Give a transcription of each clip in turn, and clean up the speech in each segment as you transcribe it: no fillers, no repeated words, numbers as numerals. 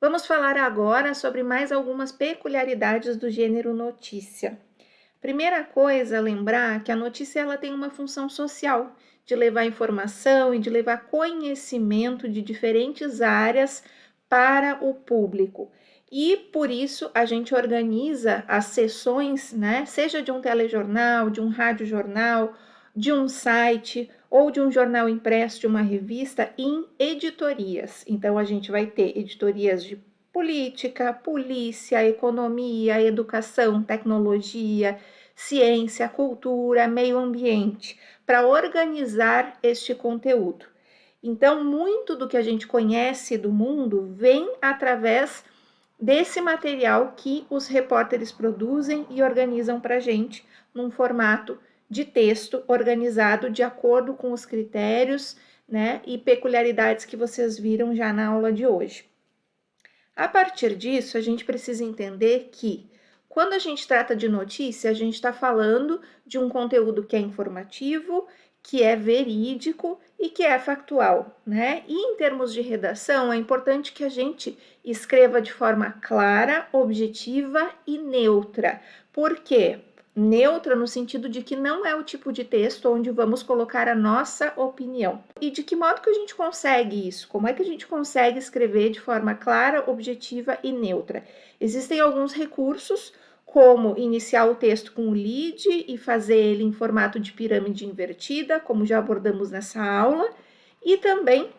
Vamos falar agora sobre mais algumas peculiaridades do gênero notícia. Primeira coisa, lembrar que a notícia ela tem uma função social, de levar informação e de levar conhecimento de diferentes áreas para o público. E por isso a gente organiza as sessões, né, seja de um telejornal, de um radiojornal, de um site ou de um jornal impresso, de uma revista, em editorias. Então a gente vai ter editorias de política, polícia, economia, educação, tecnologia, ciência, cultura, meio ambiente, para organizar este conteúdo. Então, muito do que a gente conhece do mundo vem através desse material que os repórteres produzem e organizam para a gente num formato de texto organizado de acordo com os critérios, né, e peculiaridades que vocês viram já na aula de hoje. A partir disso, a gente precisa entender que quando a gente trata de notícia, a gente está falando de um conteúdo que é informativo, que é verídico e que é factual, né? E em termos de redação, é importante que a gente escreva de forma clara, objetiva e neutra. Por quê? Neutra no sentido de que não é o tipo de texto onde vamos colocar a nossa opinião. E de que modo que a gente consegue isso? Como é que a gente consegue escrever de forma clara, objetiva e neutra? Existem alguns recursos, como iniciar o texto com o lead e fazer ele em formato de pirâmide invertida, como já abordamos nessa aula, e também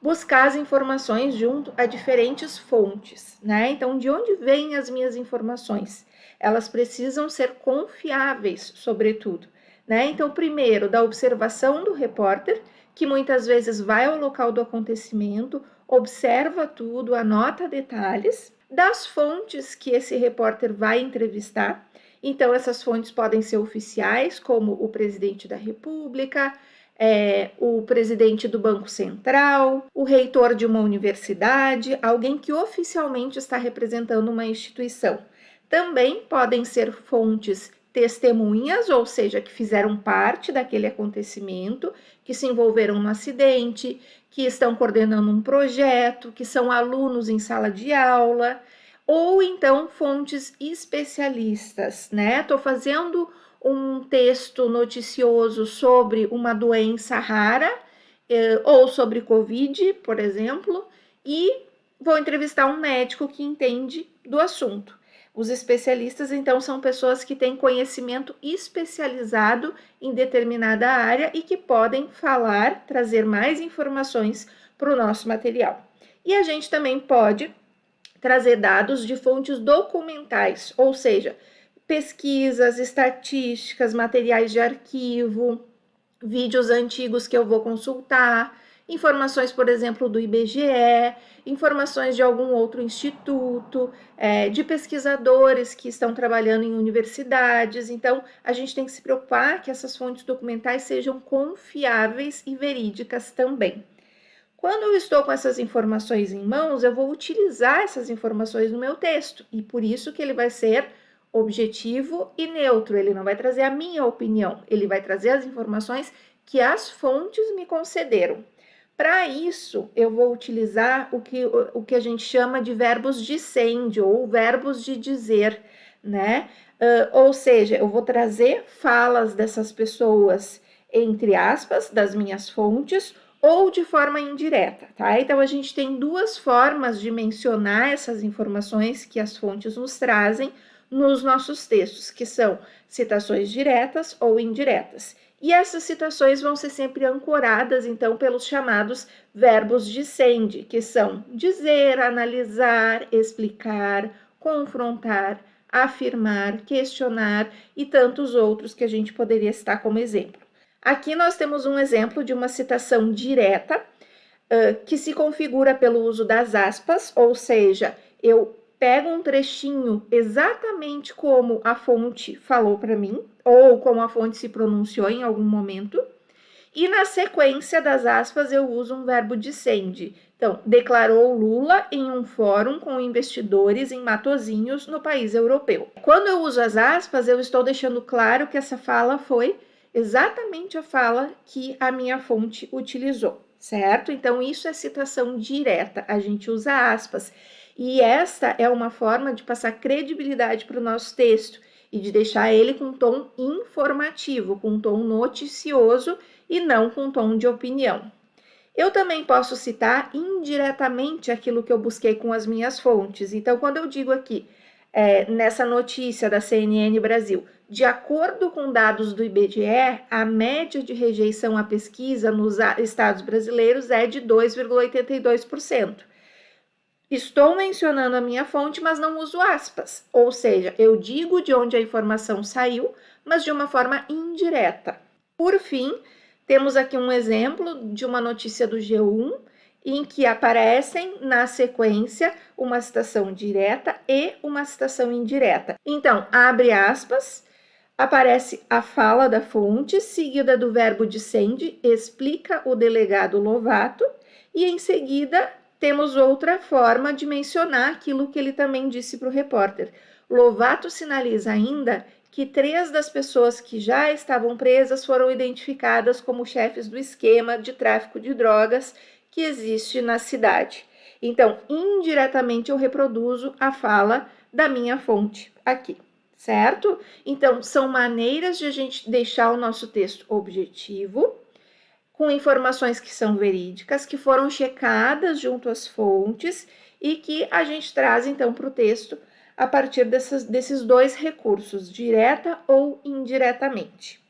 buscar as informações junto a diferentes fontes, né? Então, de onde vêm as minhas informações? Elas precisam ser confiáveis, sobretudo, né? Então, primeiro, da observação do repórter, que muitas vezes vai ao local do acontecimento, observa tudo, anota detalhes, das fontes que esse repórter vai entrevistar. Então, essas fontes podem ser oficiais, como o presidente da República, o presidente do Banco Central, o reitor de uma universidade, alguém que oficialmente está representando uma instituição. Também podem ser fontes testemunhas, ou seja, que fizeram parte daquele acontecimento, que se envolveram no acidente, que estão coordenando um projeto, que são alunos em sala de aula, ou então fontes especialistas, né? Estou fazendo um texto noticioso sobre uma doença rara, ou sobre Covid, por exemplo, e vou entrevistar um médico que entende do assunto. Os especialistas, então, são pessoas que têm conhecimento especializado em determinada área e que podem falar, trazer mais informações para o nosso material. E a gente também pode trazer dados de fontes documentais, ou seja, pesquisas, estatísticas, materiais de arquivo, vídeos antigos que eu vou consultar, informações, por exemplo, do IBGE, informações de algum outro instituto, de pesquisadores que estão trabalhando em universidades. Então, a gente tem que se preocupar que essas fontes documentais sejam confiáveis e verídicas também. Quando eu estou com essas informações em mãos, eu vou utilizar essas informações no meu texto, e por isso que ele vai ser objetivo e neutro, ele não vai trazer a minha opinião, ele vai trazer as informações que as fontes me concederam. Para isso, eu vou utilizar o que a gente chama de verbos dicende, ou verbos de dizer, né? Ou seja, eu vou trazer falas dessas pessoas, entre aspas, das minhas fontes, ou de forma indireta, tá? Então, a gente tem duas formas de mencionar essas informações que as fontes nos trazem nos nossos textos, que são citações diretas ou indiretas. E essas citações vão ser sempre ancoradas, então, pelos chamados verbos dicende, que são dizer, analisar, explicar, confrontar, afirmar, questionar e tantos outros que a gente poderia citar como exemplo. Aqui nós temos um exemplo de uma citação direta, que se configura pelo uso das aspas, ou seja, eu pego um trechinho exatamente como a fonte falou para mim, ou como a fonte se pronunciou em algum momento, e na sequência das aspas eu uso um verbo dicende. Então, declarou Lula em um fórum com investidores em Matosinhos, no país europeu. Quando eu uso as aspas, eu estou deixando claro que essa fala foi exatamente a fala que a minha fonte utilizou, certo? Então, isso é citação direta, a gente usa aspas. E esta é uma forma de passar credibilidade para o nosso texto e de deixar ele com um tom informativo, com um tom noticioso e não com um tom de opinião. Eu também posso citar indiretamente aquilo que eu busquei com as minhas fontes. Então, quando eu digo aqui, nessa notícia da CNN Brasil, de acordo com dados do IBGE, a média de rejeição à pesquisa nos estados brasileiros é de 2,82%. Estou mencionando a minha fonte, mas não uso aspas. Ou seja, eu digo de onde a informação saiu, mas de uma forma indireta. Por fim, temos aqui um exemplo de uma notícia do G1, em que aparecem na sequência uma citação direta e uma citação indireta. Então, abre aspas, aparece a fala da fonte, seguida do verbo dicende, explica o delegado Lovato, e em seguida temos outra forma de mencionar aquilo que ele também disse para o repórter. Lovato sinaliza ainda que 3 das pessoas que já estavam presas foram identificadas como chefes do esquema de tráfico de drogas que existe na cidade. Então, indiretamente, eu reproduzo a fala da minha fonte aqui, certo? Então, são maneiras de a gente deixar o nosso texto objetivo, com informações que são verídicas, que foram checadas junto às fontes e que a gente traz, então, para o texto a partir desses 2 recursos, direta ou indiretamente.